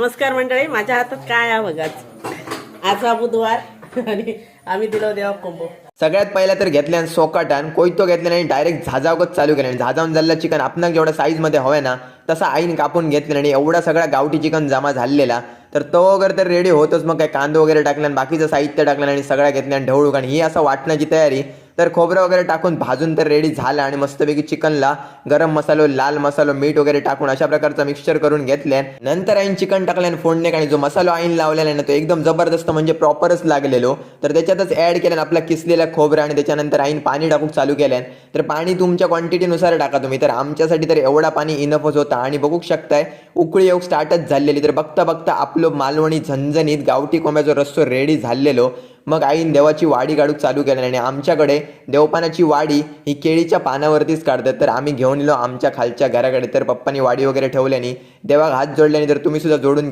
नमस्कार मंडळी, माझ्या हातात काय आहे बघाच. आज हा बुधवार आणि आम्ही दिलो देवा कोंबो. सगळ्यात पहिला तर घेतल्यान सोकाटान कोयतो घेतल्यान आणि डायरेक्ट झाजावगत चालू केल्यान. झाजावून झालेला चिकन आपणाक जेवढा साईजमध्ये हवंय ना तसा आईन कापून घेतलं आणि एवढा सगळा गावठी चिकन जमा झालेला. तर तो वगैरे तर रेडी होतच. मग काय कांदो वगैरे टाकल्यान, बाकीचं साहित्य टाकलं आणि सगळ्या घेतल्यान ढवळूक. आणि ही असं वाटण्याची तयारी. तर खोबरं वगैरे टाकून भाजून तर रेडी झालं आणि मस्तपैकी चिकनला गरम मसालो, लाल मसालो, मीठ वगैरे टाकून अशा प्रकारचं मिक्सचर करून घेतल्यान. नंतर आईन चिकन टाकल्यान फोडणे आणि जो मसालो आईन लावलेला ना तो एकदम जबरदस्त म्हणजे प्रॉपरच लागलेलो. तर त्याच्यातच ॲड केल्यान आपला किसलेला खोबरं आणि त्याच्यानंतर आईन पाणी टाकून चालू केल्यान. तर पाणी तुमच्या क्वांटिटीनुसार टाका तुम्ही. तर आमच्यासाठी तर एवढा पाणी इनफच होता. आणि बघू शकताय उकळी येऊक स्टार्टच झालेली. तर बघता बघता आपलं मालवणी झणझणीत गावठी कोंब्याचा रस्सो रेडी झालेलो. मग आईन देवाची वाडी काढूक चालू केली आणि आमच्याकडे देवपानाची वाडी ही केळीच्या पानावरतीच काढतात. तर आम्ही घेऊन गेलो आमच्या खालच्या घराकडे. तर पप्पांनी वाडी वगैरे ठेवल्यानी देवाक हात जोडल्याने तर तुम्ही सुद्धा जोडून